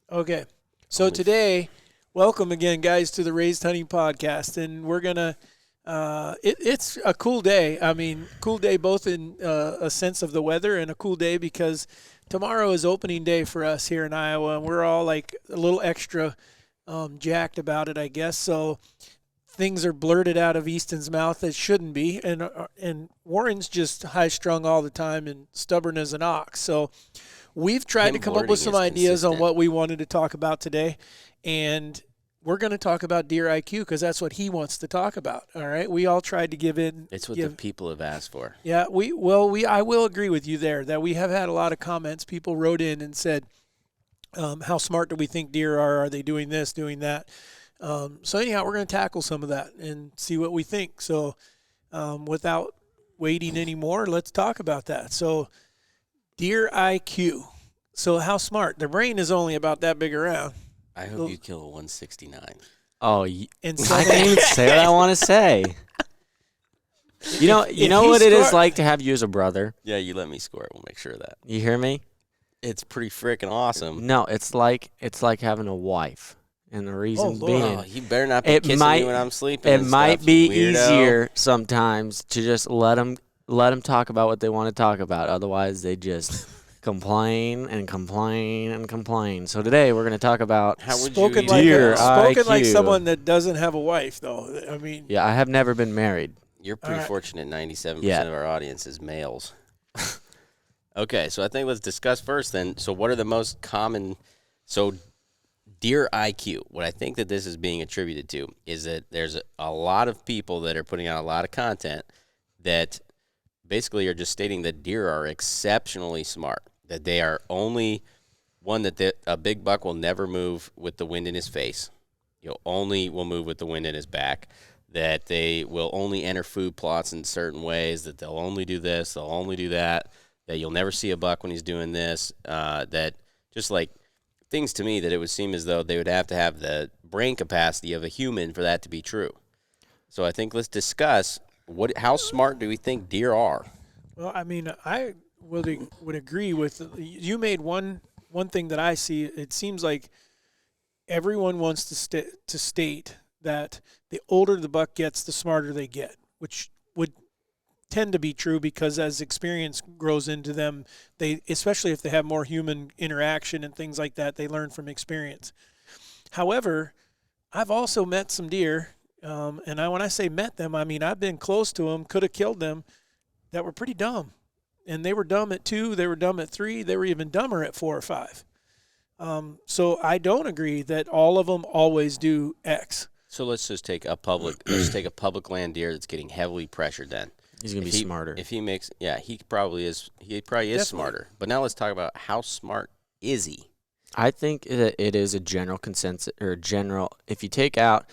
Okay. So today, welcome again, guys, to the Raised Hunting Podcast. And we're going to, it's a cool day. I mean, cool day both in a sense of the weather and a cool day because tomorrow is opening day for us here in Iowa. And we're all like a little extra jacked about it, I guess. So things are blurted out of Easton's mouth that shouldn't be. And Warren's just high strung all the time and stubborn as an ox. So we've tried to come up with some ideas on what we wanted to talk about today, and we're going to talk about deer IQ because that's what he wants to talk about. All right, we all tried to give in. It's what the people have asked for. Yeah, I will agree with you there that we have had a lot of comments. People wrote in and said, "How smart do we think deer are? Are they doing this, doing that?" So anyhow, we're going to tackle some of that and see what we think. So without waiting anymore, let's talk about that. So deer IQ. So how smart? Their brain is only about that big around. I hope you kill a 169. Oh, And so I can't even say what I want to say. You know what it is like to have you as a brother? Yeah, you let me score it. We'll make sure of that. You hear me? It's pretty freaking awesome. No, it's like having a wife. And the reason being, Oh, you better not be kissing me when I'm sleeping. It might be weirdo. easier sometimes to just let them talk about what they want to talk about. Otherwise, they just complain and complain and complain. So today we're going to talk about spoken like someone that doesn't have a wife, though. I mean, yeah, I have never been married. You're pretty fortunate. 97% of our audience is males. Okay, so I think let's discuss first then. So what are the most common? So deer IQ. What I think that this is being attributed to is that there's a lot of people that are putting out a lot of content that basically are just stating that deer are exceptionally smart, that they are only one that a big buck will never move with the wind in his face. Only will move with the wind in his back, that they will only enter food plots in certain ways, that they'll only do this, they'll only do that, that you'll never see a buck when he's doing this, that just like things to me that it would seem as though they would have to have the brain capacity of a human for that to be true. So I think let's discuss how smart do we think deer are? Well, I mean, I would agree with you. Made one thing that I see. It seems like everyone wants to state that the older the buck gets, the smarter they get, which would tend to be true because as experience grows into them, especially if they have more human interaction and things like that, they learn from experience. However, I've also met some deer, and when I say met them, I mean I've been close to them, could have killed them, that were pretty dumb. And they were dumb at 2, they were dumb at 3, they were even dumber at 4 or 5. So I don't agree that all of them always do X. So let's just take a public land deer that's getting heavily pressured then. He's going to be smarter. If he makes, he probably is. He probably is smarter. But now let's talk about how smart is he? I think it is a general consensus if you take out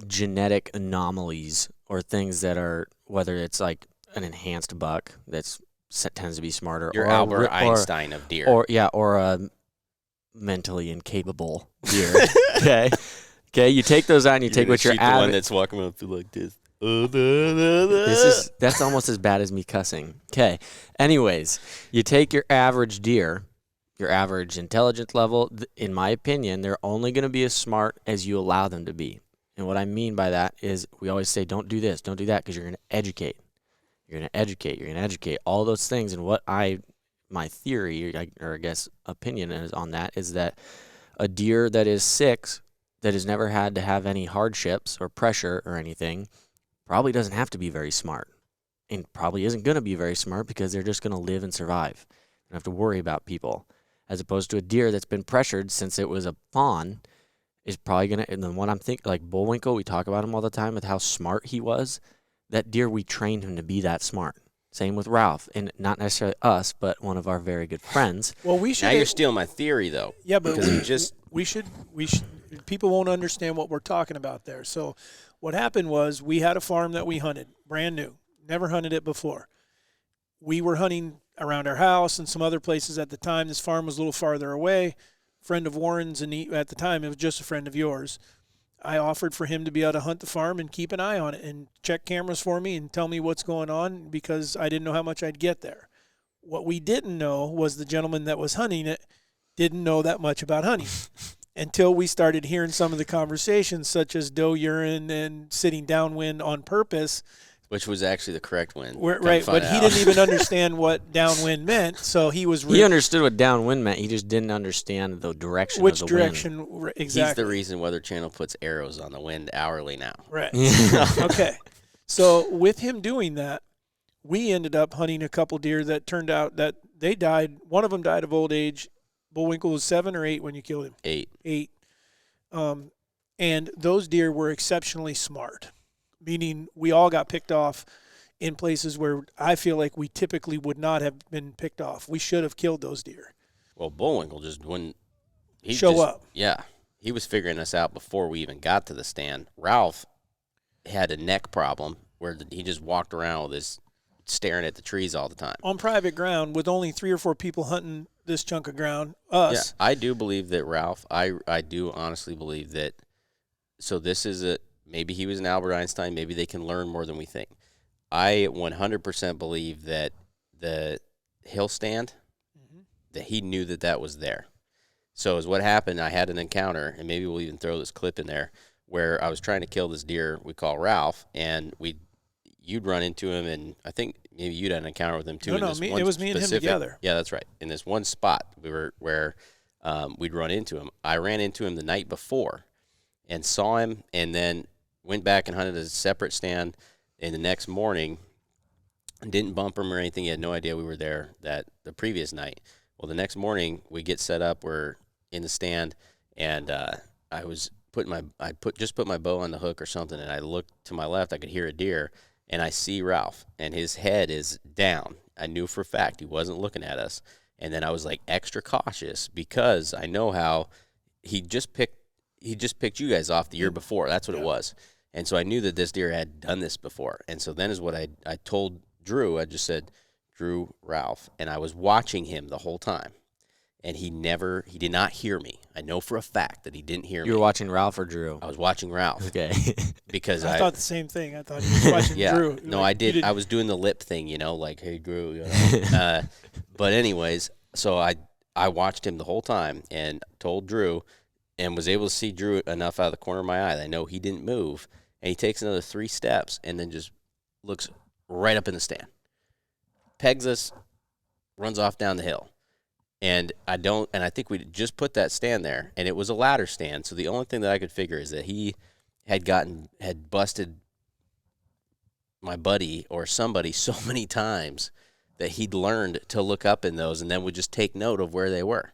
genetic anomalies or things that are, whether it's like an enhanced buck that tends to be smarter. You're Albert Einstein of deer. Or a mentally incapable deer. Okay, you take those out and you take what you're the one that's walking around like this. That's almost as bad as me cussing. Okay. Anyways, you take your average deer, your average intelligence level. In my opinion, they're only going to be as smart as you allow them to be. And what I mean by that is we always say, don't do this, don't do that, because you're going to educate. You're going to educate. All those things. And my theory, or I guess opinion is on that, is that a deer that is 6, that has never had to have any hardships or pressure or anything, probably doesn't have to be very smart, and probably isn't going to be very smart because they're just going to live and survive. They don't have to worry about people. As opposed to a deer that's been pressured since it was a fawn is probably going to, and then what I'm thinking, like Bullwinkle, we talk about him all the time with how smart he was. That deer, we trained him to be that smart. Same with Ralph, and not necessarily us, but one of our very good friends. Well, we should. Now you're stealing my theory, though. Yeah, but we should. People won't understand what we're talking about there. So what happened was we had a farm that we hunted, brand new, never hunted it before. We were hunting around our house and some other places at the time. This farm was a little farther away. Friend of Warren's, and at the time it was just a friend of yours. I offered for him to be able to hunt the farm and keep an eye on it and check cameras for me and tell me what's going on because I didn't know how much I'd get there. What we didn't know was the gentleman that was hunting it didn't know that much about hunting until we started hearing some of the conversations, such as doe urine and sitting downwind on purpose. Which was actually the correct wind. Right, but he didn't even understand what downwind meant, so he was... He understood what downwind meant. He just didn't understand the direction which of the direction, wind. Exactly. He's the reason Weather Channel puts arrows on the wind hourly now. Right. Okay. So with him doing that, we ended up hunting a couple deer that turned out that they died. One of them died of old age. Bullwinkle was 7 or 8 when you killed him. 8. And those deer were exceptionally smart, meaning we all got picked off in places where I feel like we typically would not have been picked off. We should have killed those deer. Well, Bullwinkle just wouldn't show up. Yeah. He was figuring us out before we even got to the stand. Ralph had a neck problem where he just walked around with his staring at the trees all the time. On private ground with only 3 or 4 people hunting this chunk of ground, us. Yeah, I do believe that Ralph, I do honestly believe that, so this is maybe he was an Albert Einstein, maybe they can learn more than we think. I 100% believe that the hill stand, that he knew that was there. So is what happened, I had an encounter, and maybe we'll even throw this clip in there, where I was trying to kill this deer we call Ralph, and you'd run into him, and I think maybe you'd had an encounter with him too. No, it was me and him together. Yeah, that's right. In this one spot where we'd run into him. I ran into him the night before and saw him, and then went back and hunted a separate stand. And the next morning, didn't bump him or anything. He had no idea we were there the previous night. Well, the next morning we get set up. We're in the stand, and I put my bow on the hook or something, and I looked to my left. I could hear a deer, and I see Ralph, and his head is down. I knew for a fact he wasn't looking at us. And then I was like extra cautious because I know how he just picked you guys off the year before. That's what it was. And so I knew that this deer had done this before. And so then is what I told Drew. I just said, Drew, Ralph. And I was watching him the whole time. And he did not hear me. I know for a fact that he didn't hear me. You were watching Ralph or Drew? I was watching Ralph. Okay. Because I thought the same thing. I thought he was watching Drew. No, I did. I was doing the lip thing, like, hey, Drew. But anyways, so I watched him the whole time and told Drew, and was able to see Drew enough out of the corner of my eye that I know he didn't move. And he takes another 3 steps and then just looks right up in the stand. Pegs us, runs off down the hill. And I think we just put that stand there, and it was a ladder stand. So the only thing that I could figure is that he had busted my buddy or somebody so many times that he'd learned to look up in those and then would just take note of where they were.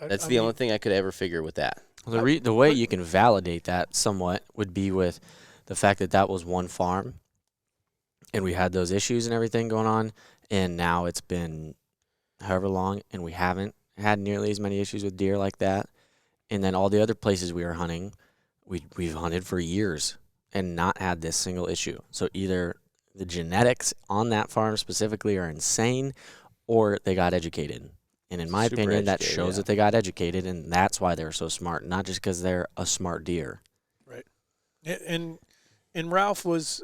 That's the only thing I could ever figure with that. Well, the way you can validate that somewhat would be with the fact that was one farm, and we had those issues and everything going on, and now it's been however long, and we haven't had nearly as many issues with deer like that. And then all the other places we were hunting, we've hunted for years and not had this single issue. So either the genetics on that farm specifically are insane, or they got educated. And in my opinion, that shows that they got educated, and that's why they're so smart, not just because they're a smart deer. Right. And Ralph was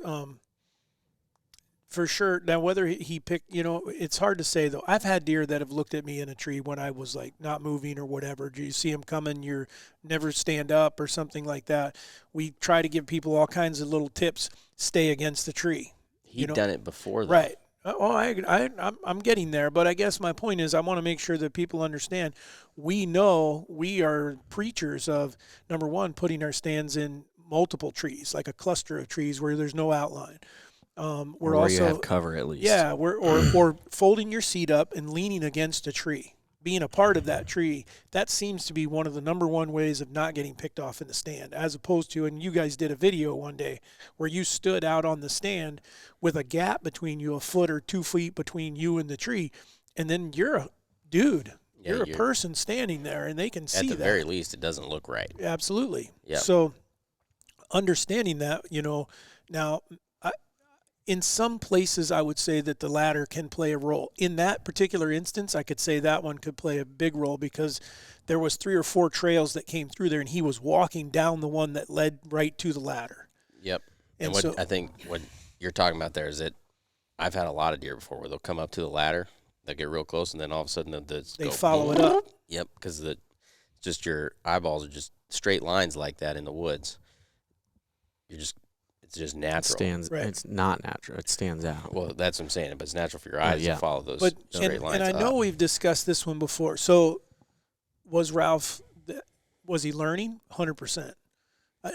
for sure. Now, whether he picked, it's hard to say, though. I've had deer that have looked at me in a tree when I was, like, not moving or whatever. Do you see them coming? You never stand up or something like that. We try to give people all kinds of little tips. Stay against the tree. He'd done it before, though. Right. Oh, I'm getting there, but I guess my point is I want to make sure that people understand we know we are preachers of, number one, putting our stands in multiple trees, like a cluster of trees where there's no outline. We're also you have cover at least. Yeah, or folding your seat up and leaning against a tree, being a part of that tree. That seems to be one of the number one ways of not getting picked off in the stand, as opposed to, and you guys did a video one day where you stood out on the stand with a gap between you, a foot or 2 feet between you and the tree, and then you're a dude. Yeah, you're a person standing there, and they can see that. At the very least, it doesn't look right. Absolutely. Yeah. So understanding that, now in some places I would say that the ladder can play a role. In that particular instance, I could say that one could play a big role because there was 3 or 4 trails that came through there, and he was walking down the one that led right to the ladder. Yep. And I think what you're talking about there is that I've had a lot of deer before where they'll come up to the ladder, they'll get real close, and then all of a sudden they follow it up. Yep, because just your eyeballs are just straight lines like that in the woods. It's just natural. Right. It's not natural. It stands out. Well, that's what I'm saying. But it's natural for your eyes to follow those But straight lines. And I know we've discussed this one before. So, was Ralph? Was he learning? 100%.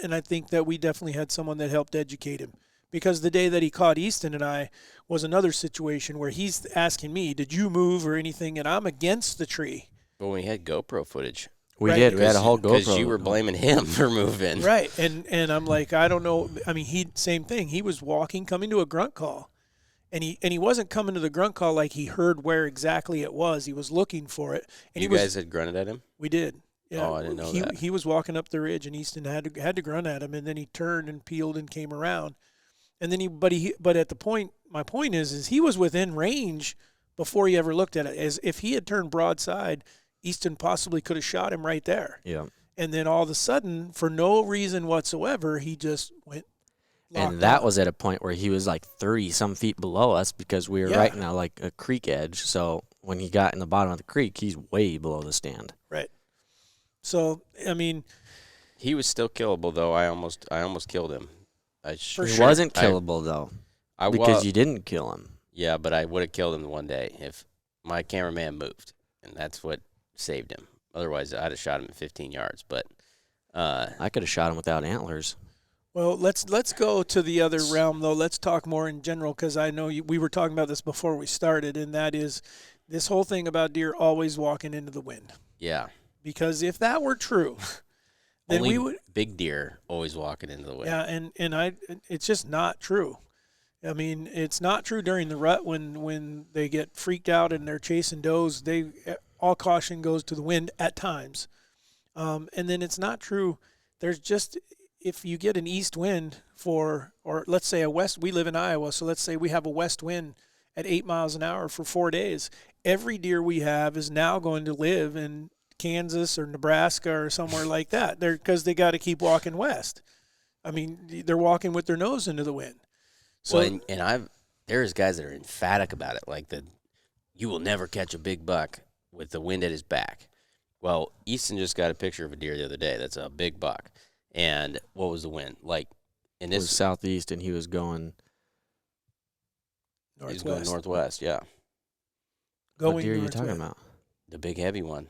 And I think that we definitely had someone that helped educate him. Because the day that he caught Easton and I was another situation where he's asking me, "Did you move or anything?" And I'm against the tree. But when we had GoPro footage, we did. We had a whole GoPro. Because you were blaming him for moving. Right. And I'm like, I don't know. I mean, same thing. He was coming to a grunt call. And he wasn't coming to the grunt call like he heard where exactly it was. He was looking for it. And you guys had grunted at him? We did. Yeah. Oh, I didn't know that. He was walking up the ridge, and Easton had to grunt at him, and then he turned and peeled and came around. And then but at the point, my point is he was within range before he ever looked at it. As if he had turned broadside, Easton possibly could have shot him right there. Yeah. And then all of a sudden, for no reason whatsoever, he just went. And that was at a point where he was like 30-some feet below us because we were right now like a creek edge. So when he got in the bottom of the creek, he's way below the stand. Right. So I mean, he was still killable though. I almost killed him. He wasn't killable though, because you didn't kill him. Yeah, but I would have killed him one day if my cameraman moved, and that's what saved him. Otherwise, I'd have shot him at 15 yards. But I could have shot him without antlers. Well, let's go to the other realm though. Let's talk more in general because I know we were talking about this before we started, and that is this whole thing about deer always walking into the wind. Yeah. Because if that were true, then only we would big deer always walking into the wind. Yeah, it's just not true. I mean, it's not true during the rut when they get freaked out and they're chasing does. All caution goes to the wind at times, and then it's not true. There's just if you get an east wind or let's say a west. We live in Iowa, so let's say we have a west wind at 8 miles an hour for 4 days. Every deer we have is now going to live in Kansas or Nebraska or somewhere like that. Because they got to keep walking west. I mean, they're walking with their nose into the wind. So, well, and there's guys that are emphatic about it, like you will never catch a big buck with the wind at his back. Well, Easton just got a picture of a deer the other day. That's a big buck. And what was the wind? Like, it was southeast, and he was going northwest. He's going northwest, yeah. What deer are you talking about? The big heavy one.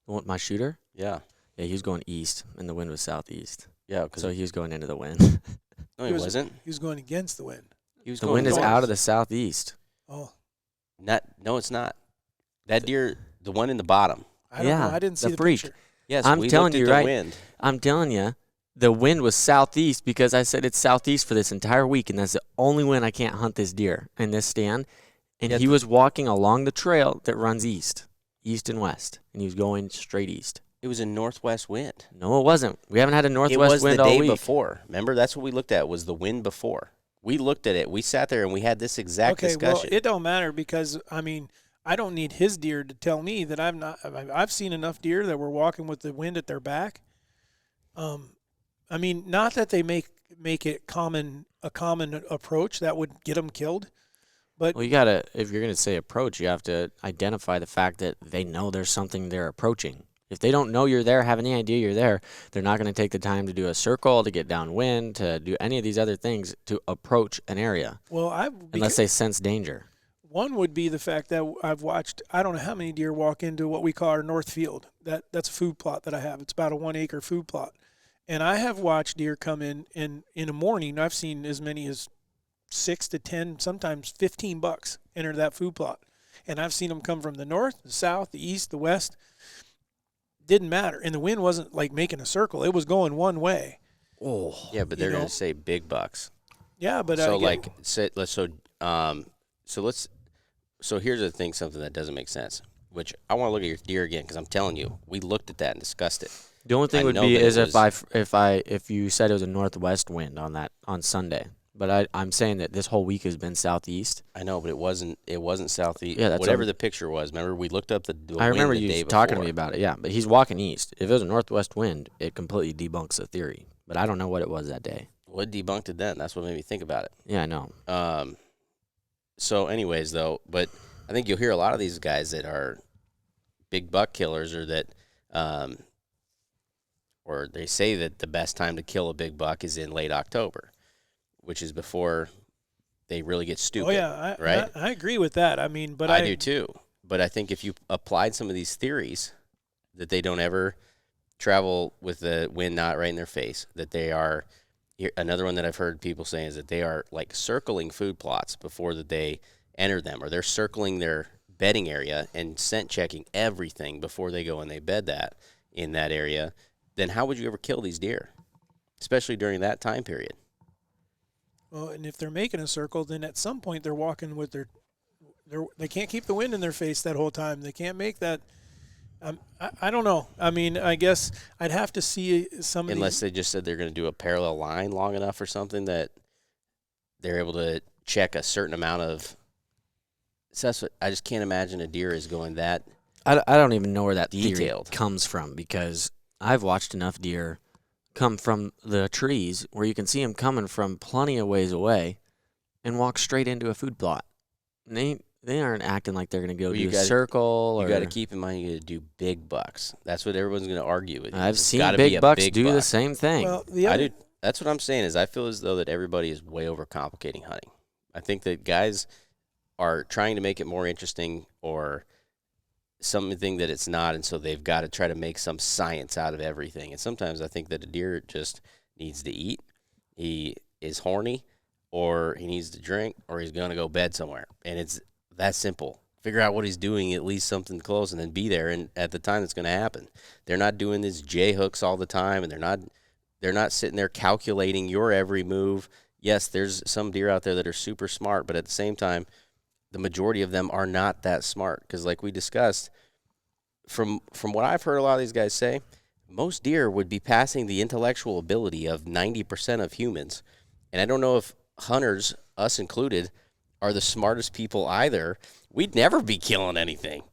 My shooter? Yeah. Yeah, he was going east, and the wind was southeast. Yeah, so he was going into the wind. No, he wasn't. He was going against the wind. The wind is out of the southeast. Oh. No, it's not. That deer, the one in the bottom. I don't know. I didn't see the freak. picture. Yes, I'm telling you, right? Wind. I'm telling you, the wind was southeast because I said it's southeast for this entire week, and that's the only wind I can't hunt this deer in this stand. And he was walking along the trail that runs east and west, and he was going straight east. It was a northwest wind. No, it wasn't. We haven't had a northwest wind all week. It was the day before. Remember, that's what we looked at, was the wind before. We looked at it. We sat there, and we had this exact discussion. Well, it don't matter because, I mean, I don't need his deer to tell me that I've seen enough deer that were walking with the wind at their back. I mean, not that they make it a common approach that would get them killed. But you gotta, if you're gonna say approach, you have to identify the fact that they know there's something they're approaching. If they don't know you're there, have any idea you're there, they're not going to take the time to do a circle, to get downwind, to do any of these other things to approach an area. Well, unless they sense danger. One would be the fact that I've watched, I don't know how many deer walk into what we call our north field. That's a food plot that I have. It's about a 1 acre food plot. And I have watched deer come in a morning. I've seen as many as 6 to 10, sometimes 15 bucks enter that food plot. And I've seen them come from the north, the south, the east, the west. Didn't matter. And the wind wasn't like making a circle. It was going one way. Oh. Yeah, but they're going to say big bucks. Yeah, but so so here's the thing, something that doesn't make sense, which I want to look at your deer again because I'm telling you, we looked at that and discussed it. The only thing would be is if you said it was a northwest wind on Sunday. But I'm saying that this whole week has been southeast. I know, but it wasn't southeast. Yeah, whatever the picture was. Remember, we looked up the I remember wind the day you talking before. to me about it. Yeah, but he's walking east. If it was a northwest wind, it completely debunks the theory. But I don't know what it was that day. What debunked it then? That's what made me think about it. Yeah, I know. So, anyways, though, but I think you'll hear a lot of these guys that are big buck killers are that, or they say that the best time to kill a big buck is in late October, which is before they really get stupid. Oh yeah, right? I agree with that. I mean, but I do too. But I think if you applied some of these theories, that they don't ever travel with the wind not right in their face, that they are, another one that I've heard people saying is that they are like circling food plots before that they enter them, or they're circling their bedding area and scent checking everything before they go and they bed that in that area, then how would you ever kill these deer, especially during that time period? Well, and if they're making a circle, then at some point they're walking with they can't keep the wind in their face that whole time. They can't make that. I don't know. I mean, I guess I'd have to see some. Unless they just said they're going to do a parallel line long enough or something that they're able to check a certain amount of. So that's what, I just can't imagine a deer is going that. I don't even know where that detailed theory comes from, because I've watched enough deer come from the trees where you can see them coming from plenty of ways away and walk straight into a food plot. And they aren't acting like they're going to go do a circle. You got to keep in mind you got to do big bucks. That's what everyone's going to argue with you. I've seen big bucks do the same thing. Well, I do. That's what I'm saying is I feel as though that everybody is way overcomplicating hunting. I think that guys are trying to make it more interesting or something that it's not, and so they've got to try to make some science out of everything. And sometimes I think that a deer just needs to eat. He is horny, or he needs to drink, or he's going to go bed somewhere. And it's that simple. Figure out what he's doing, at least something close, and then be there and at the time it's going to happen. They're not doing these J hooks all the time, and they're not sitting there calculating your every move. Yes, there's some deer out there that are super smart, but at the same time, the majority of them are not that smart, because like we discussed, from what I've heard a lot of these guys say, most deer would be passing the intellectual ability of 90% of humans. And I don't know if hunters, us included, are the smartest people either. We'd never be killing anything.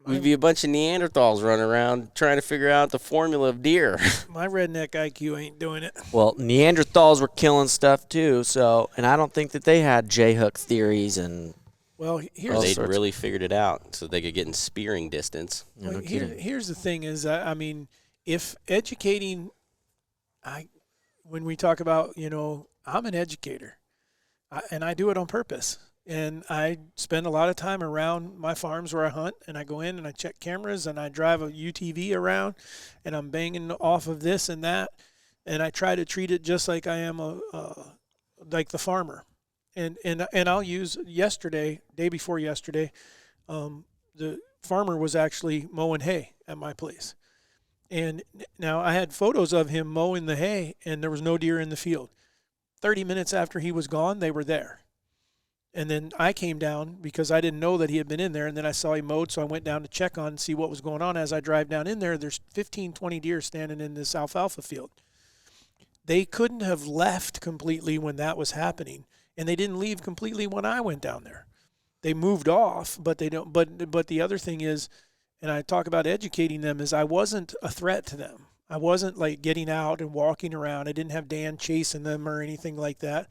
We'd be a bunch of Neanderthals running around trying to figure out the formula of deer. My redneck IQ ain't doing it. Well, Neanderthals were killing stuff too, and I don't think that they had J-hook theories and. Well, they'd really figured it out so they could get in spearing distance. Well, here's the thing is, I mean, if educating, when we talk about, I'm an educator, and I do it on purpose. And I spend a lot of time around my farms where I hunt, and I go in and I check cameras, and I drive a UTV around, and I'm banging off of this and that, and I try to treat it just like I am like the farmer. And I'll use day before yesterday, the farmer was actually mowing hay at my place. And now I had photos of him mowing the hay, and there was no deer in the field. 30 minutes after he was gone, they were there. And then I came down because I didn't know that he had been in there, and then I saw he mowed, so I went down to check on and see what was going on. As I drive down in there's 15, 20 deer standing in this alfalfa field. They couldn't have left completely when that was happening. And they didn't leave completely when I went down there. They moved off, but they don't. But the other thing is, and I talk about educating them, is I wasn't a threat to them. I wasn't like getting out and walking around. I didn't have Dan chasing them or anything like that.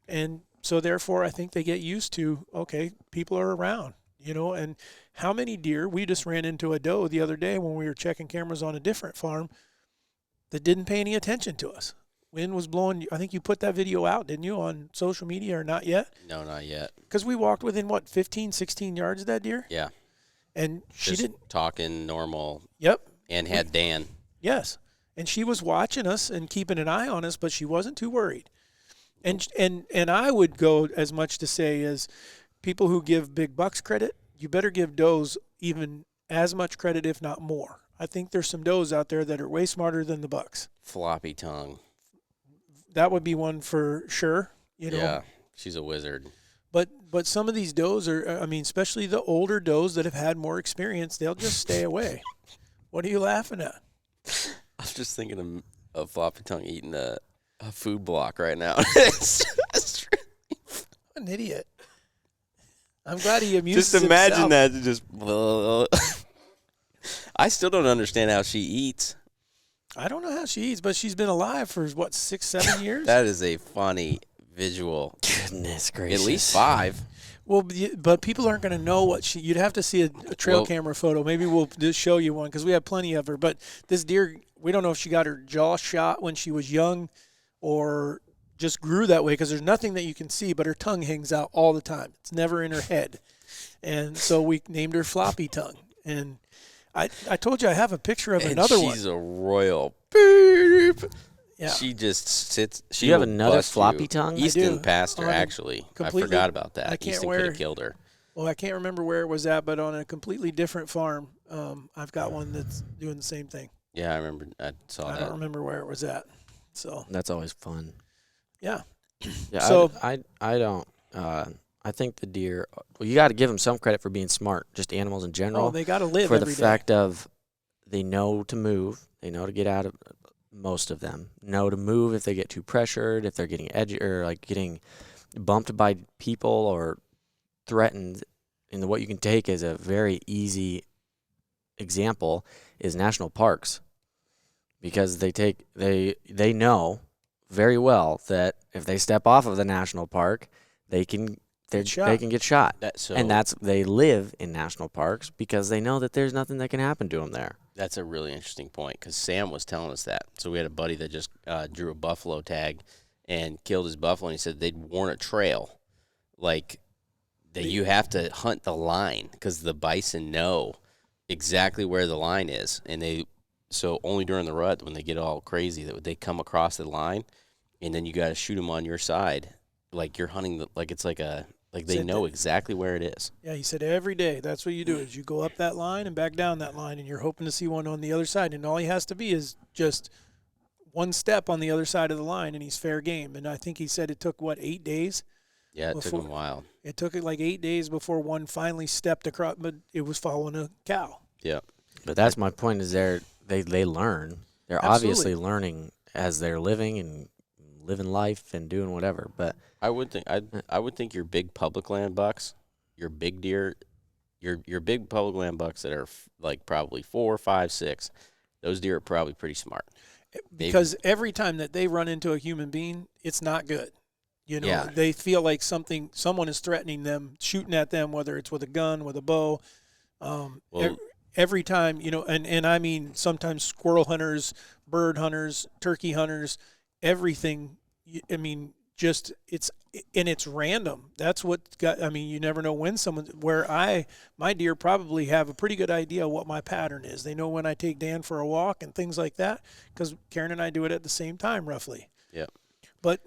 And so therefore, I think they get used to, okay, people are around, and how many deer, we just ran into a doe the other day when we were checking cameras on a different farm that didn't pay any attention to us. Wind was blowing. I think you put that video out, didn't you, on social media, or not yet? No, not yet. Because we walked within, 15, 16 yards of that deer? Yeah. And she just didn't. Talking normal. Yep. And had Dan. Yes. And she was watching us and keeping an eye on us, but she wasn't too worried. And I would go as much to say as people who give big bucks credit, you better give does even as much credit, if not more. I think there's some does out there that are way smarter than the bucks. Floppy tongue. That would be one for sure. Yeah, she's a wizard. But some of these does are, especially the older does that have had more experience, they'll just stay away. What are you laughing at? I was just thinking of Floppy Tongue eating a food block right now. It's an idiot. I'm glad he amuses himself. Just imagine that. Just. I still don't understand how she eats. I don't know how she eats, but she's been alive for, 6, 7 years? That is a funny visual. Goodness gracious. At least 5. Well, but people aren't going to know what you'd have to see a trail Well- camera photo. Maybe we'll just show you one because we have plenty of her. But this deer, we don't know if she got her jaw shot when she was young or just grew that way because there's nothing that you can see, but her tongue hangs out all the time. It's never in her head. And so we named her Floppy Tongue. And I told you I have a picture of another one. She's a royal beep. Yeah. She just sits. She You have will another bust floppy you. tongue? I Easton do. passed her, On a actually. I completely- forgot about that. I can't Easton could wear- have killed her. Well, I can't remember where it was at, but on a completely different farm, I've got one that's doing the same thing. Yeah, I remember. I saw I that. don't remember where it was at. So, That's always fun. yeah. Yeah, So- I don't. I think the deer. Well, you got to give them some credit for being smart. Just animals in general. Oh, they got to live for the every day. fact of they know to move. They know to get out of. Most of them know to move if they get too pressured, if they're getting edgy or like getting bumped by people or threatened. And what you can take as a very easy example is national parks, because they know very well that if they step off of the national park, they can Get shot. they can get shot. And They live in national parks because they know that there's nothing that can happen to them there. that's a really interesting point because Sam was telling us that. So we had a buddy that just drew a buffalo tag and killed his buffalo, and he said they'd worn a trail, like that you have to hunt the line because the bison know exactly where the line is, and so only during the rut when they get all crazy that they come across the line, and then you got to shoot them on your side, like you're hunting like it's like they know exactly where it is. Yeah, he said every day that's what you do is you go up that line and back down that line, and you're hoping to see one on the other side, and all he has to be is just one step on the other side of the line, and he's fair game. And I think he said it took, 8 days? Yeah, it took them a while. It took it like 8 days before one finally stepped across, but it was following a cow. Yeah. But that's my point. Is they learn. They're obviously learning as they're living and living life and doing whatever. But I would think your big public land bucks, your big deer, your big public land bucks that are like probably 4, 5, 6, those deer are probably pretty smart. Because every time that they run into a human being, it's not good. You know, Yeah. they feel like someone is threatening them, shooting at them, whether it's with a gun, with a bow. Every time, you know, and I mean, sometimes squirrel hunters, bird hunters, turkey hunters, everything. I mean, just it's random. That's what got. I mean, you never know when my deer probably have a pretty good idea what my pattern is. They know when I take Dan for a walk and things like that because Karen and I do it at the same time, roughly. Yep. But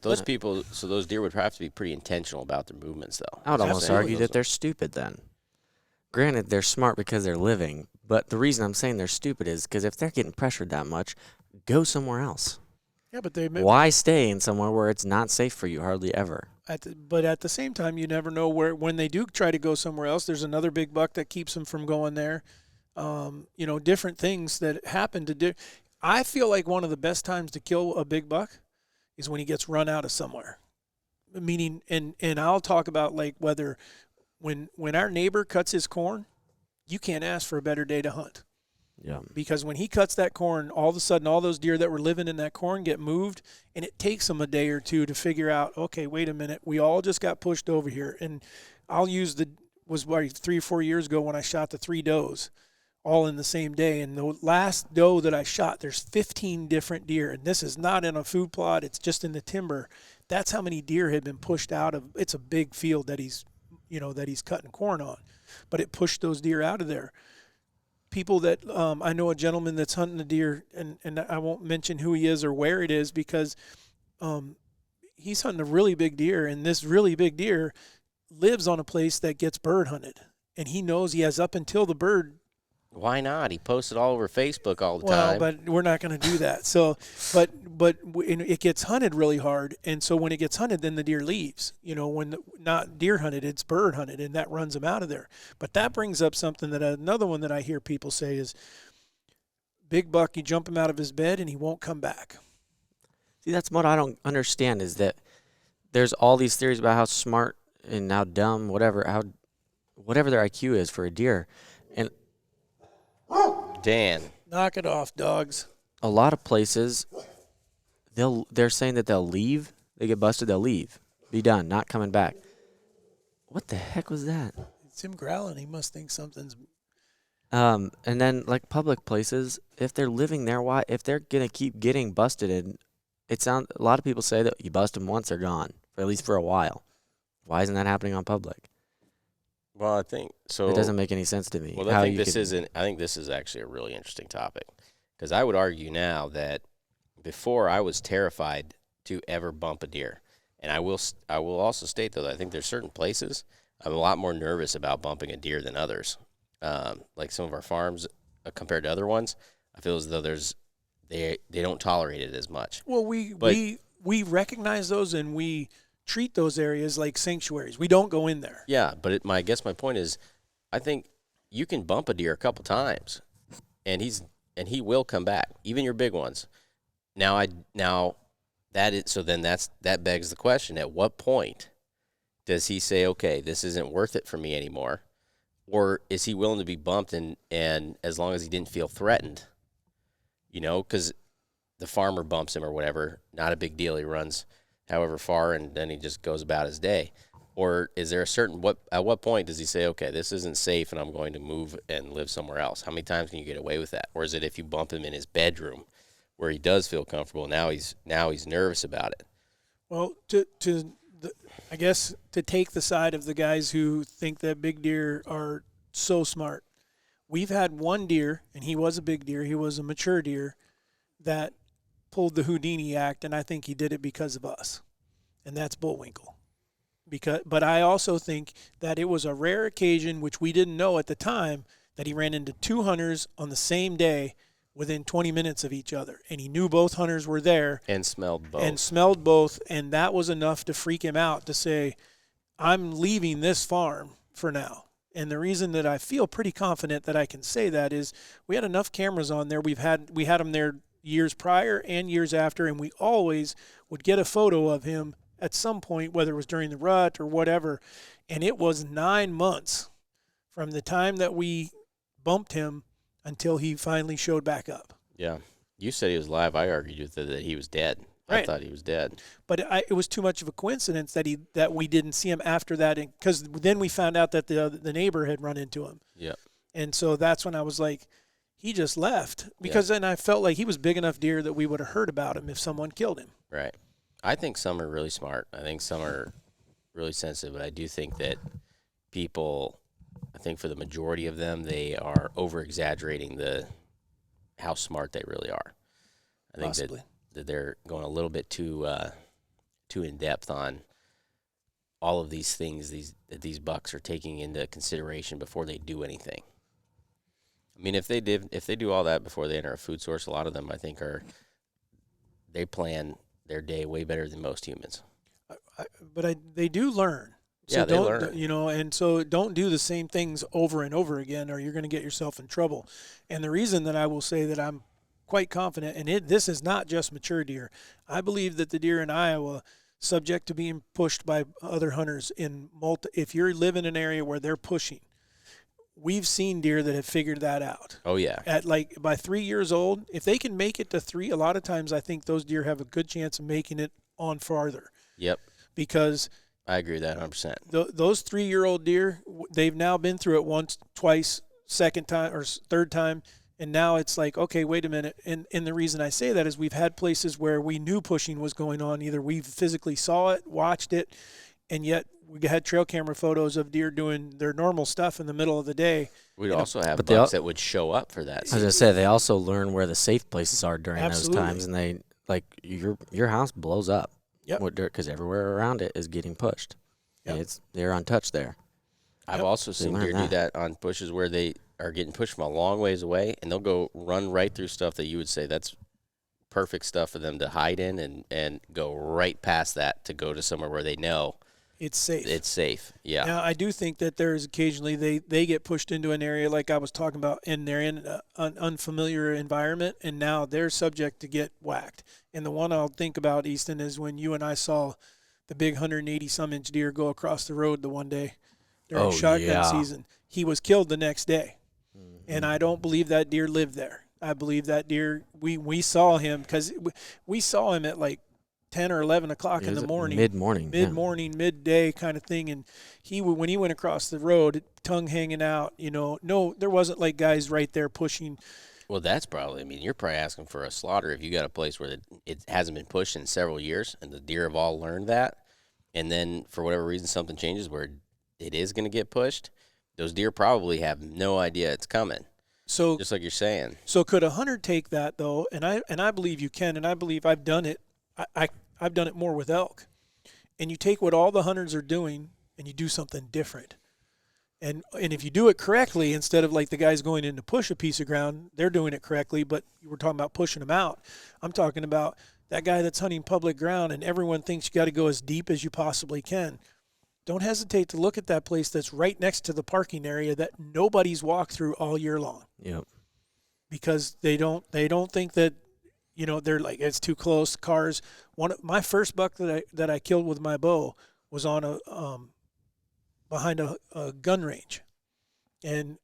Those deer would have to be pretty intentional about their movements, though. I would almost Absolutely. argue that they're stupid then. Granted, they're smart because they're living, but the reason I'm saying they're stupid is because if they're getting pressured that much, go somewhere else. yeah, but they Why stay in somewhere where it's not safe for you hardly ever? But at the same time, you never know when they do try to go somewhere else. There's another big buck that keeps them from going there. You know, different things that happen to do. I feel like one of the best times to kill a big buck is when he gets run out of somewhere. Meaning, and I'll talk about like whether when our neighbor cuts his corn, you can't ask for a better day to hunt. Yeah. Because when he cuts that corn, all of a sudden all those deer that were living in that corn get moved, and it takes them a day or two to figure out, okay, wait a minute, we all just got pushed over here. And I'll use 3 or 4 years ago when I shot the 3 does all in the same day. And the last doe that I shot, there's 15 different deer, and this is not in a food plot, it's just in the timber. That's how many deer had been pushed out of. It's a big field that he's cutting corn on, but it pushed those deer out of there. People that I know a gentleman that's hunting a deer, and I won't mention who he is or where it is because he's hunting a really big deer, and this really big deer lives on a place that gets bird hunted, and he knows he has up until the bird. Why not? He posts it all over Facebook all the Well, time. but we're not going to do that. So, but it gets hunted really hard, and so when it gets hunted, then the deer leaves. You know, when not deer hunted, it's bird hunted, and that runs them out of there. But that brings up something that another one that I hear people say is, big buck, you jump him out of his bed, and he won't come back. See, that's what I don't understand is that there's all these theories about how smart and how dumb, whatever their IQ is for a deer. And Dan. Knock it off, dogs. a lot of places, they're saying that they'll leave. They get busted, they'll leave. Be done, not coming back. what the heck was that? It's him growling. He must think something's. And then like public places, if they're living there, why? If they're gonna keep getting busted, and a lot of people say that you bust them once, they're gone, for at least for a while. Why isn't that happening on public? Well, I think so. It doesn't make any sense to me. Well, I think this is actually a really interesting topic, because I would argue now that before I was terrified to ever bump a deer, and I will also state though that I think there's certain places I'm a lot more nervous about bumping a deer than others. Like some of our farms compared to other ones, I feel as though they don't tolerate it as much. Well, we recognize those and we treat those areas like sanctuaries. We don't go in there. Yeah, but I guess my point is, I think you can bump a deer a couple times, and he will come back, even your big ones. That begs the question: at what point does he say, okay, this isn't worth it for me anymore? Or is he willing to be bumped and as long as he didn't feel threatened, because the farmer bumps him or whatever, not a big deal. He runs however far and then he just goes about his day. Or is there at what point does he say, okay, this isn't safe and I'm going to move and live somewhere else? How many times can you get away with that? Or is it if you bump him in his bedroom where he does feel comfortable, now he's nervous about it? Well, I guess to take the side of the guys who think that big deer are so smart. We've had one deer, and he was a big deer. He was a mature deer that pulled the Houdini act, and I think he did it because of us, and that's Bullwinkle. But I also think that it was a rare occasion, which we didn't know at the time, that he ran into two hunters on the same day within 20 minutes of each other, and he knew both hunters were there and smelled both, and that was enough to freak him out to say, I'm leaving this farm for now. And the reason that I feel pretty confident that I can say that is we had enough cameras on there. We had them there years prior and years after, and we always would get a photo of him at some point, whether it was during the rut or whatever. And it was 9 months from the time that we bumped him until he finally showed back up. Yeah. You said he was live. I argued with that he was dead. Right. I thought he was dead. But it was too much of a coincidence that we didn't see him after that, because then we found out that the neighbor had run into him. Yeah. And so that's when I was like, he just left, because then I felt like he was big enough deer that we would have heard about him if someone killed him. Right. I think some are really smart. I think some are really sensitive, but I do think that people, I think for the majority of them, they are over-exaggerating how smart they really are. I think that they're going a little bit too in-depth on all of these things that these bucks are taking into consideration before they do anything. I mean, if they do all that before they enter a food source, a lot of them, I think, they plan their day way better than most humans. But they do learn. So yeah, they learn. And so don't do the same things over and over again, or you're going to get yourself in trouble. And the reason that I will say that I'm quite confident, and this is not just mature deer. I believe that the deer in Iowa, subject to being pushed by other hunters if you live in an area where they're pushing, we've seen deer that have figured that out. Oh, yeah. By 3 years old, if they can make it to 3, a lot of times I think those deer have a good chance of making it on farther. Yep. Because I agree with that 100%. Those 3-year-old deer, they've now been through it once, twice, second time, or third time, and now it's like, okay, wait a minute. And the reason I say that is we've had places where we knew pushing was going on. Either we physically saw it, watched it, and yet we had trail camera photos of deer doing their normal stuff in the middle of the day. We'd also have bucks that would show up for that. As I said, they also learn where the safe places are during Absolutely. those times, and they your house blows up. Yep. Because everywhere around it is getting pushed. Yep. And they're untouched there. I've also seen deer do that on bushes where they are getting pushed from a long ways away, and they'll go run right through stuff that you would say that's perfect stuff for them to hide in, and go right past that to go to somewhere where they know it's safe. It's safe, yeah. Now, I do think that there's occasionally they get pushed into an area like I was talking about, and they're in an unfamiliar environment, and now they're subject to get whacked. And the one I'll think about, Easton, is when you and I saw the big 180-some-inch deer go across the road the one day during shotgun season. He was killed the next day, and I don't believe that deer lived there. I believe that deer, we saw him, because we saw him at like 10 or 11 o'clock in the morning. Mid-morning. Midday kind of thing. And when he went across the road, tongue hanging out, no, there wasn't like guys right there pushing. Well, that's probably, I mean, you're probably asking for a slaughter if you got a place where it hasn't been pushed in several years and the deer have all learned that. And then for whatever reason, something changes where it is going to get pushed. Those deer probably have no idea it's coming. So just like you're saying. So could a hunter take that though? And I believe you can, and I believe I've done it. I've done it more with elk. And you take what all the hunters are doing and you do something different. And if you do it correctly, instead of like the guys going in to push a piece of ground, they're doing it correctly, but we're talking about pushing them out. I'm talking about that guy that's hunting public ground and everyone thinks you got to go as deep as you possibly can. Don't hesitate to look at that place that's right next to the parking area that nobody's walked through all year long. Yep. Because they don't think that, they're like, it's too close, cars. My first buck that I killed with my bow was on behind a gun range, and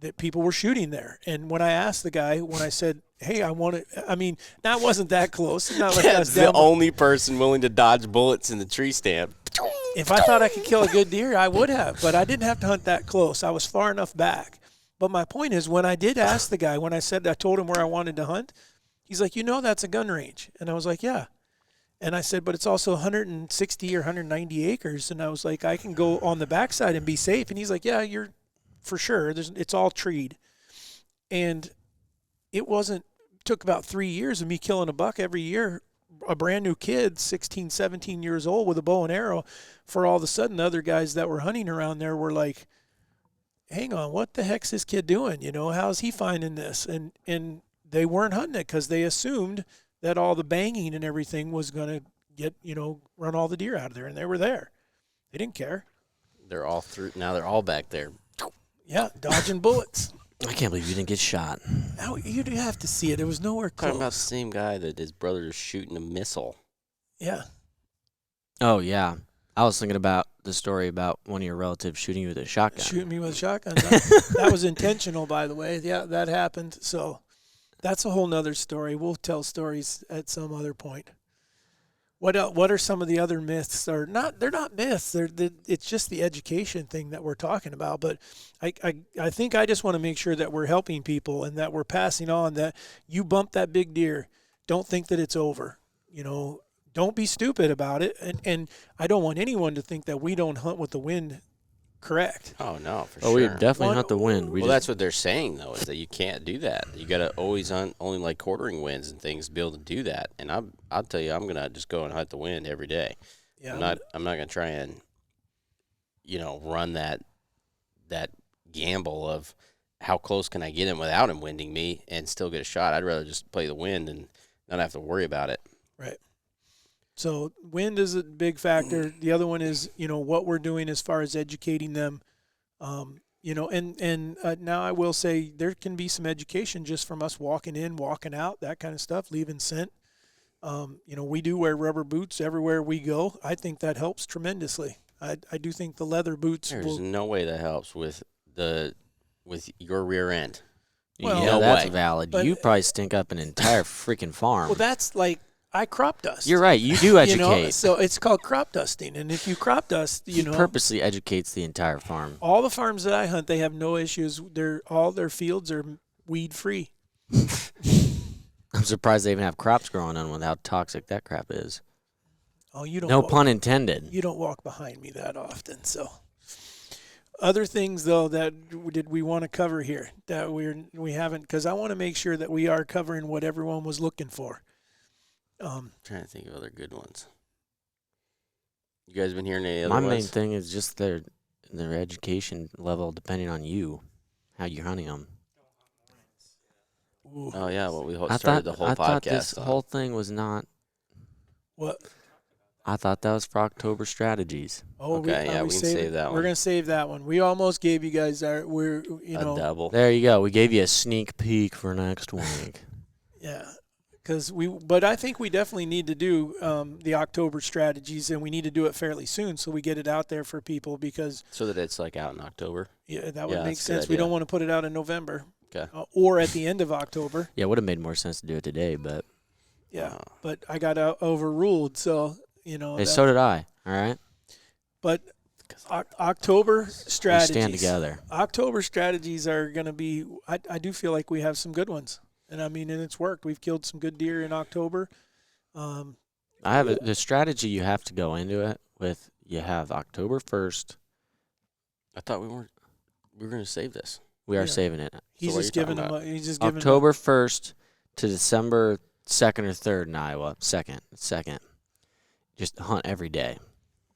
that people were shooting there. And when I asked the guy, when I said, hey, I wasn't that close. It's not like That's the only person willing to dodge bullets in the tree stand. If I thought I could kill a good deer, I would have, but I didn't have to hunt that close. I was far enough back. But my point is, when I did ask the guy, when I told him where I wanted to hunt, he's like, that's a gun range. And I was like, yeah. And I said, but it's also 160 or 190 acres. And I was like, I can go on the backside and be safe. And he's like, yeah, you're for sure. It's all treed. And took about 3 years of me killing a buck every year, a brand new kid, 16, 17 years old with a bow and arrow, for all of a sudden the other guys that were hunting around there were like, hang on, what the heck's this kid doing? How's he finding this? And they weren't hunting it because they assumed that all the banging and everything was going to get, run all the deer out of there. And they were there. They didn't care. They're all through. Now they're all back there. Yeah, dodging bullets. I can't believe you didn't get shot. Now, you do have to see it. There was nowhere close. Talking about the same guy that his brother is shooting a missile. Yeah. Oh, yeah. I was thinking about the story about one of your relatives shooting you with a shotgun. Shooting me with a shotgun. That was intentional, by the way. Yeah, that happened. So that's a whole nother story. We'll tell stories at some other point. What are some of the other myths? They're not myths. It's just the education thing that we're talking about. But I think I just want to make sure that we're helping people and that we're passing on that you bump that big deer. Don't think that it's over. Don't be stupid about it. And I don't want anyone to think that we don't hunt with the wind correct. Oh, no, for sure. Oh, we definitely hunt the wind. That's what they're saying, though, is that you can't do that. You got to always hunt only like quartering winds and things to be able to do that. And I'll tell you, I'm going to just go and hunt the wind every day. Yeah, I'm not going to try and, run that gamble of how close can I get him without him winding me and still get a shot. I'd rather just play the wind and not have to worry about it. Right. So wind is a big factor. The other one is, what we're doing as far as educating them, and now I will say there can be some education just from us walking in, walking out, that kind of stuff, leaving scent. We do wear rubber boots everywhere we go. I think that helps tremendously. I do think the leather boots. There's no way that helps with your rear end. Well, yeah, that's valid. You probably stink up an entire freaking farm. Well, that's like, I crop dust. You're right. You do educate. So it's called crop dusting. And if you crop dust, he purposely educates the entire farm. All the farms that I hunt, they have no issues. All their fields are weed free. I'm surprised they even have crops growing on with how toxic that crap is. Oh, you don't. No pun intended. You don't walk behind me that often, so. Other things though that we want to cover here that we haven't, because I want to make sure that we are covering what everyone was looking for. Trying to think of other good ones. You guys been hearing any other ones? My main thing is just their education level, depending on how you're hunting them. Ooh. Oh yeah, well we started the whole podcast. I thought this whole thing was not. What? I thought that was for October strategies. Oh, okay, we can save that one. We're gonna save that one. We almost gave you guys a double. There you go. We gave you a sneak peek for next week. Yeah. But I think we definitely need to do the October strategies, and we need to do it fairly soon so we get it out there for people so that it's like out in October. Yeah, that would make sense. We don't want to put it out in November. Okay. Or at the end of October. Yeah, it would have made more sense to do it today, but Yeah, but I got overruled. So Hey, so did I. All right. But October We strategies. stand together. October strategies are going to be. I do feel like we have some good ones, and and it's worked. We've killed some good deer in October. I have the strategy you have to go into it with. You have October 1st. I thought we were going to save this. We are saving it. He's So just giving them. He's just giving October 1st to December 2nd or 3rd in Iowa. Second. Just hunt every day.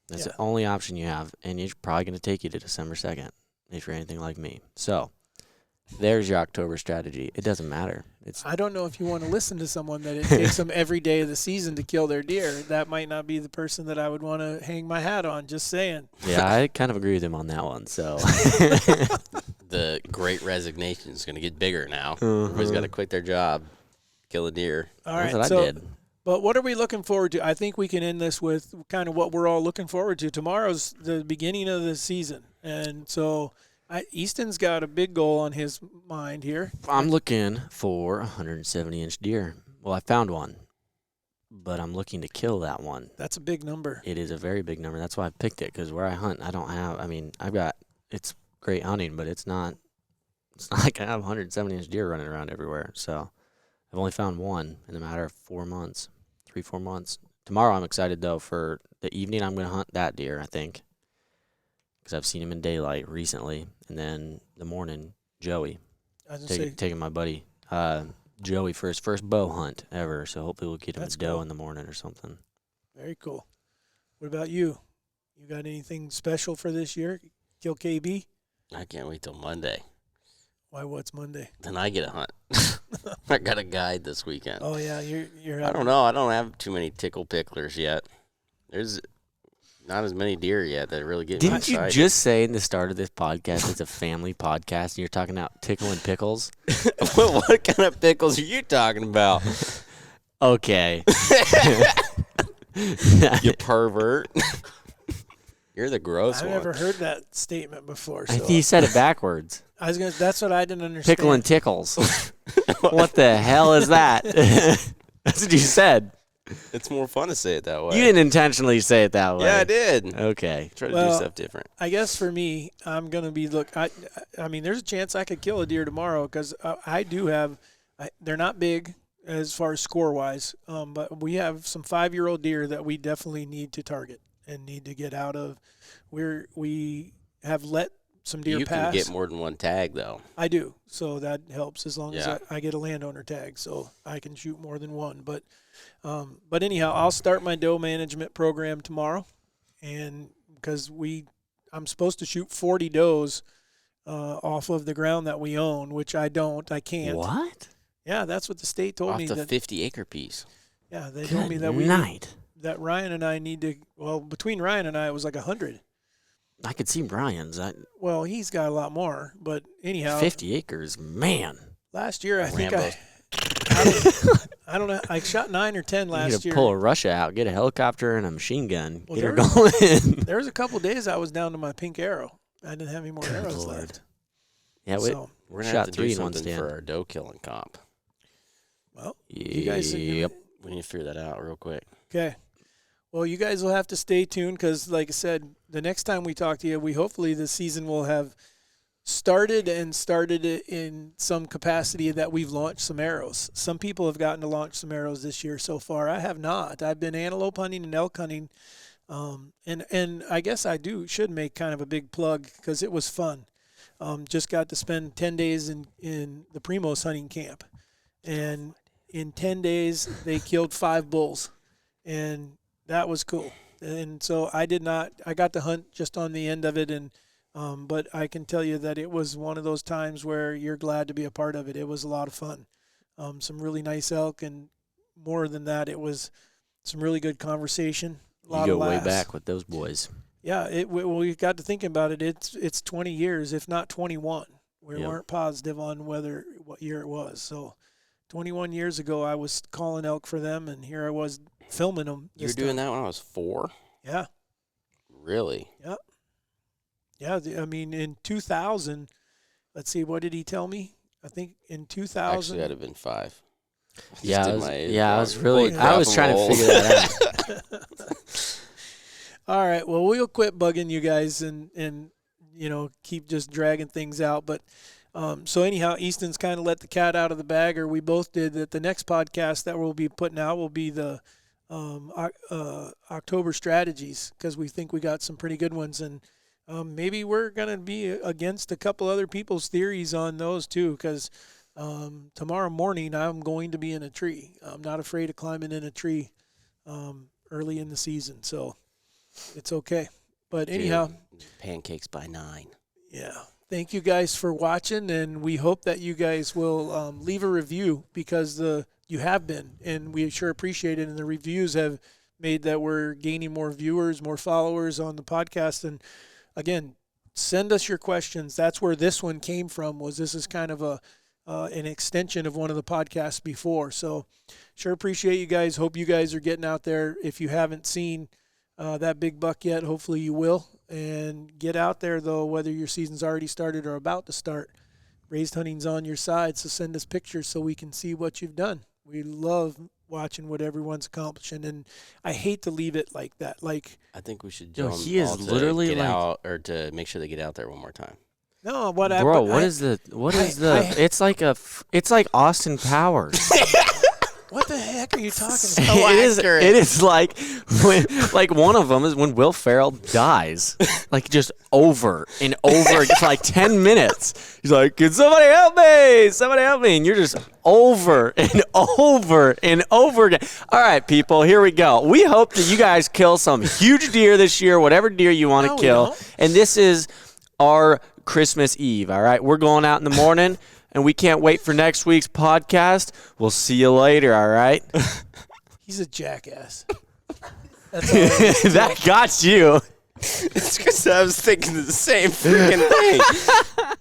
That's the only option you have, and it's probably going to take you to December 2nd if you're anything like me. So there's your October strategy. It doesn't matter. I don't know if you want to listen to someone that it takes them every day of the season to kill their deer. That might not be the person that I would want to hang my hat on, just saying. Yeah, I kind of agree with him on that one. So The Great Resignation is going to get bigger now. Everybody's got to quit their job, kill a deer. All right, that's what I did. But what are we looking forward to? I think we can end this with kind of what we're all looking forward to. Tomorrow's the beginning of the season. And so Easton's got a big goal on his mind here. I'm looking for a 170-inch deer. Well, I found one, but I'm looking to kill that one. That's a big number. It is a very big number. That's why I picked it, because where I hunt, it's great hunting, but it's not like I have 170-inch deer running around everywhere. So I've only found one in a matter of 4 months. 3-4 months. Tomorrow I'm excited, though, for the evening I'm going to hunt that deer, I think, because I've seen him in daylight recently. And then the morning, Joey, taking my buddy Joey for his first bow hunt ever. So hopefully we'll get him a doe in the morning or something. Very cool. What about you? You got anything special for this year? Kill KB? I can't wait till Monday. Why, what's Monday? Then I get a hunt. I got a guide this weekend. Oh, yeah, you're I don't know. I don't have too many tickle picklers yet. There's not as many deer yet that really get me Didn't you excited. just say in the start of this podcast it's a family podcast and you're talking about tickling pickles? What kind of pickles are you talking about? Okay. You pervert. You're the gross I've one. never heard that statement before. I So think you said it backwards. that's what I didn't understand. Pickle and tickles. What the hell is that? That's what you said. It's more fun to say it that way. You didn't intentionally say it that way. Yeah, I did. Okay. Try to do stuff different. I guess for me, I'm going to be I mean, there's a chance I could kill a deer tomorrow because I do have they're not big as far as score-wise, but we have some 5-year-old deer that we definitely need to target and need to get out of. We have let some deer pass. You can get more than one tag, though. I do, so that helps as long as I get a landowner tag, so I can shoot more than one. But anyhow, I'll start my doe management program tomorrow, and because I'm supposed to shoot 40 does off of the ground that we own, which I can't. What? Yeah, that's what the state told me. Off the 50-acre piece. Yeah, they Good told me that night. that Ryan and I need to. Well, between Ryan and I, it was like 100. I could see Brian's. Well, he's got a lot more, but anyhow, 50 acres, man. last year I think Rambo's. I don't know. I shot 9 or 10 You last could year. pull a Russia out, get a helicopter and a machine gun, Well, get her there- going. There was a couple days I was down to my pink arrow. I didn't have any more Good arrows Lord. left. Yeah, So, We're going to Shot have to 3 do in one something stand. for our doe killing comp. well, you guys. Yep. We need to figure that out real quick. Okay. Well, you guys will have to stay tuned because, like I said, the next time we talk to you, hopefully the season will have started it in some capacity that we've launched some arrows. Some people have gotten to launch some arrows this year so far. I have not. I've been antelope hunting and elk hunting, and I guess I should make kind of a big plug because it was fun. Just got to spend 10 days in the Primos hunting camp, and in 10 days they killed 5 bulls, and that was cool. And so I got to hunt just on the end of it, and but I can tell you that it was one of those times where you're glad to be a part of it. It was a lot of fun. Some really nice elk, and more than that, it was some really good conversation. A lot You of go way laughs. back with those boys. Yeah, we got to thinking about it. It's 20 years, if not 21. We Yep. weren't positive on what year it was. So 21 years ago, I was calling elk for them, and here I was filming them. You were doing that when I was 4? Yeah. Really? Yeah, I mean, in 2000, let's see, what did he tell me? I think in 2000. Actually, that'd have been 5. Yeah, did I was really, I I was trying to figure that out. All right. Well, we'll quit bugging you guys and keep just dragging things out. But so anyhow, Easton's kind of let the cat out of the bag, or we both did. That the next podcast that we'll be putting out will be the October strategies, because we think we got some pretty good ones, and maybe we're gonna be against a couple other people's theories on those too, because tomorrow morning I'm going to be in a tree. I'm not afraid of climbing in a tree early in the season, so it's okay. But anyhow, pancakes by 9. Yeah. Thank you guys for watching, and we hope that you guys will leave a review, because you have been, and we sure appreciate it. And the reviews have made that we're gaining more viewers, more followers on the podcast. And again, send us your questions. That's where this one came from. This is kind of an extension of one of the podcasts before. So sure appreciate you guys. Hope you guys are getting out there. If you haven't seen that big buck yet, hopefully you will. And get out there, though, whether your season's already started or about to start. Raised Hunting's on your side, so send us pictures so we can see what you've done. We love watching what everyone's accomplishing, and I hate to leave it like that. Like, I think we should Yo, tell he them is all to literally get like- out, or to make sure they get out there one more time. no, Bro, it's like Austin Powers. what the heck are you talking about? It is like one of them is when Will Ferrell dies, like just over and over. It's like 10 minutes. He's like, "Can somebody help me? Somebody help me!" And you're just over and over and over again. All right, people, here we go. We hope that you guys kill some huge deer this year, whatever deer you want to No, we kill. don't. And this is our Christmas Eve. All right, we're going out in the morning. And we can't wait for next week's podcast. We'll see you later, all right? He's a jackass. That's all it is. That got you. It's because I was thinking the same freaking thing.